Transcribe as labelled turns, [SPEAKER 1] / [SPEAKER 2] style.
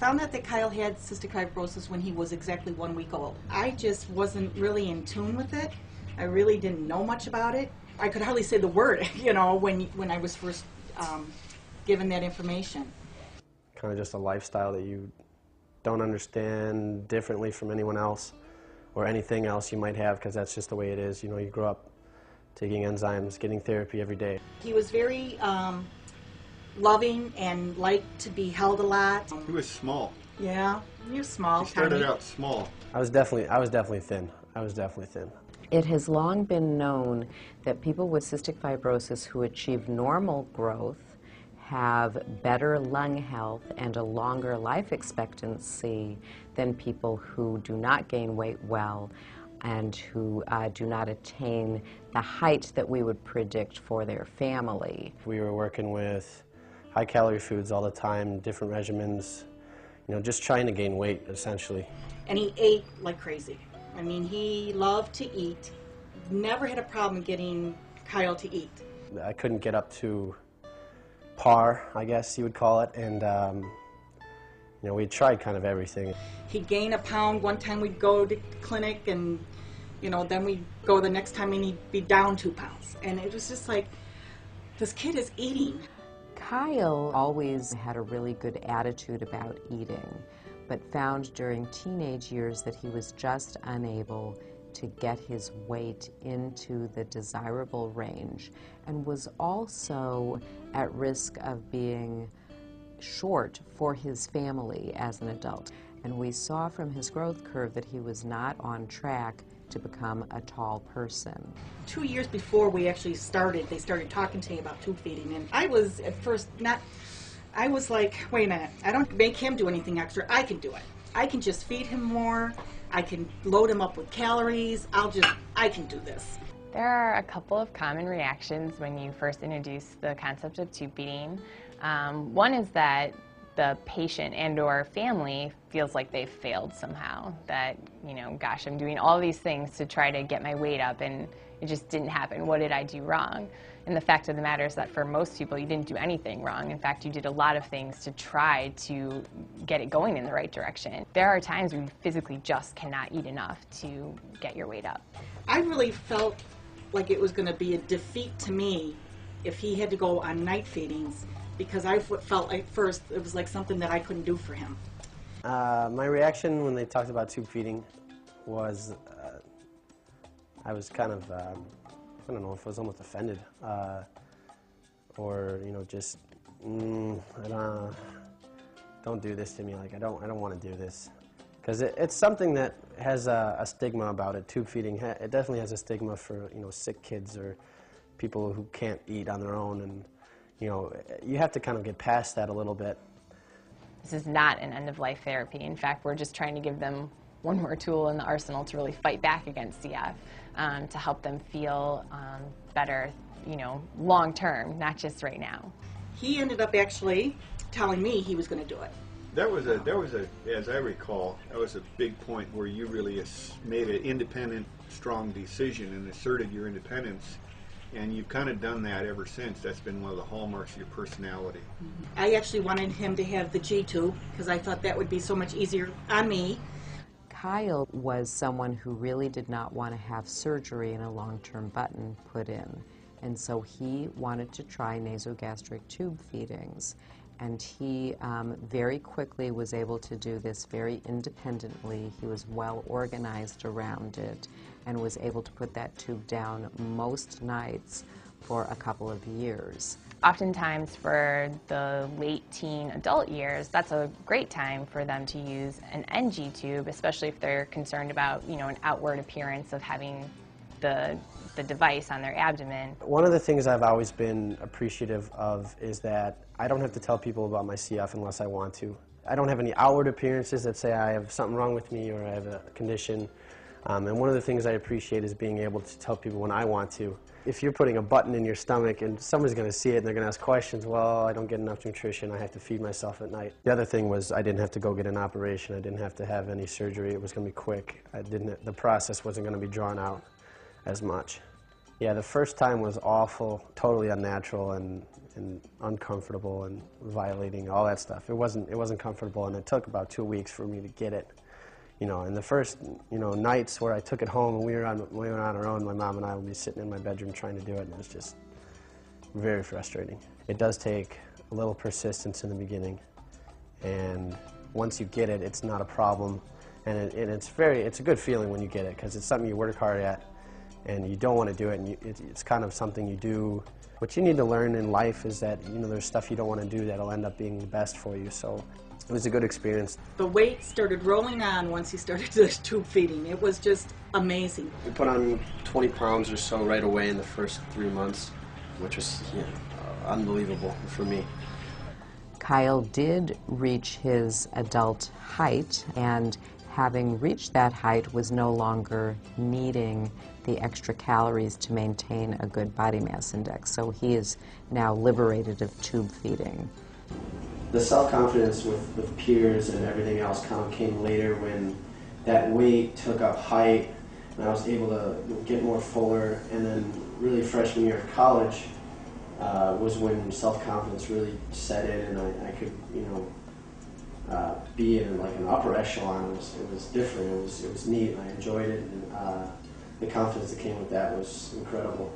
[SPEAKER 1] found out that Kyle had cystic fibrosis when he was exactly 1 week old. I just wasn't really in tune with it. I really didn't know much about it. I could hardly say the word, you know, when I was first given that information.
[SPEAKER 2] Kind of just a lifestyle that you don't understand differently from anyone else or anything else you might have, because that's just the way it is. You know, you grow up taking enzymes, getting therapy every day.
[SPEAKER 1] He was very loving and liked to be held a lot.
[SPEAKER 3] He was small.
[SPEAKER 1] Yeah, he was small.
[SPEAKER 3] He started
[SPEAKER 1] tiny.
[SPEAKER 3] out small.
[SPEAKER 2] I was definitely thin. I was definitely thin.
[SPEAKER 4] It has long been known that people with cystic fibrosis who achieve normal growth have better lung health and a longer life expectancy than people who do not gain weight well and who do not attain the height that we would predict for their family.
[SPEAKER 2] We were working with high-calorie foods all the time, different regimens, you know, just trying to gain weight, essentially.
[SPEAKER 1] And he ate like crazy. I mean, he loved to eat. Never had a problem getting Kyle to eat.
[SPEAKER 2] I couldn't get up to par, I guess you would call it, and you know, we tried kind of everything.
[SPEAKER 1] He'd gain a pound. One time we'd go to clinic, and you know, then we'd go the next time and he'd be down 2 pounds. And it was just like, this kid is eating.
[SPEAKER 4] Kyle always had a really good attitude about eating, but found during teenage years that he was just unable to get his weight into the desirable range, and was also at risk of being short for his family as an adult. And we saw from his growth curve that he was not on track to become a tall person.
[SPEAKER 1] 2 years before we actually started, they started talking to me about tube feeding, and I was at first I was like, wait a minute, I don't make him do anything extra, I can do it. I can just feed him more, I can load him up with calories, I can do this.
[SPEAKER 5] There are a couple of common reactions when you first introduce the concept of tube feeding. One is that the patient and or family feels like they've failed somehow, that, you know, gosh, I'm doing all these things to try to get my weight up and it just didn't happen. What did I do wrong? And the fact of the matter is that for most people, you didn't do anything wrong. In fact, you did a lot of things to try to get it going in the right direction. There are times when you physically just cannot eat enough to get your weight up.
[SPEAKER 1] I really felt like it was going to be a defeat to me if he had to go on night feedings, because I felt at first it was like something that I couldn't do for him.
[SPEAKER 2] My reaction when they talked about tube feeding was I was kind of, I don't know if I was almost offended, or, you know, just, don't do this to me, like I don't want to do this. Because it's something that has a stigma about it. Tube feeding, it definitely has a stigma for, you know, sick kids or people who can't eat on their own, and you know, you have to kind of get past that a little bit.
[SPEAKER 5] This is not an end-of-life therapy. In fact, we're just trying to give them one more tool in the arsenal to really fight back against CF, to help them feel better, you know, long-term, not just right now.
[SPEAKER 1] He ended up actually telling me he was going to do it.
[SPEAKER 3] That was a, as I recall, that was a big point where you really made an independent, strong decision and asserted your independence. And you've kind of done that ever since. That's been one of the hallmarks of your personality.
[SPEAKER 1] I actually wanted him to have the G-tube because I thought that would be so much easier on me.
[SPEAKER 4] Kyle was someone who really did not want to have surgery and a long-term button put in. And so he wanted to try nasogastric tube feedings. And he very quickly was able to do this very independently. He was well organized around it and was able to put that tube down most nights for a couple of years.
[SPEAKER 5] Oftentimes for the late teen adult years, that's a great time for them to use an NG tube, especially if they're concerned about, you know, an outward appearance of having the device on their abdomen.
[SPEAKER 2] One of the things I've always been appreciative of is that I don't have to tell people about my CF unless I want to. I don't have any outward appearances that say I have something wrong with me or I have a condition. And one of the things I appreciate is being able to tell people when I want to. If you're putting a button in your stomach and someone's going to see it and they're going to ask questions, well, I don't get enough nutrition, I have to feed myself at night. The other thing was I didn't have to go get an operation, I didn't have to have any surgery, it was going to be quick. The process wasn't going to be drawn out as much. Yeah, the first time was awful, totally unnatural, and and uncomfortable and violating all that stuff. It wasn't comfortable, and it took about 2 weeks for me to get it. You know, and the first, you know, nights where I took it home and we were on our own, my mom and I would be sitting in my bedroom trying to do it, and it was just very frustrating. It does take a little persistence in the beginning, and once you get it, it's not a problem, and it's a good feeling when you get it, because it's something you work hard at, and you don't want to do it, and it's kind of something you do. What you need to learn in life is that, you know, there's stuff you don't want to do that'll end up being the best for you, so it was a good experience.
[SPEAKER 1] The weight started rolling on once he started the tube feeding. It was just amazing.
[SPEAKER 2] We put on 20 pounds or so right away in the first 3 months, which was, you know, unbelievable for me.
[SPEAKER 4] Kyle did reach his adult height, and having reached that height was no longer needing the extra calories to maintain a good body mass index. So he is now liberated of tube feeding.
[SPEAKER 2] The self-confidence with peers and everything else kind of came later when that weight took up height and I was able to get more fuller, and then really freshman year of college was when self-confidence really set in, and I could, you know, be in like an upper echelon. It was different. It was neat. I enjoyed it, and the confidence that came with that was incredible.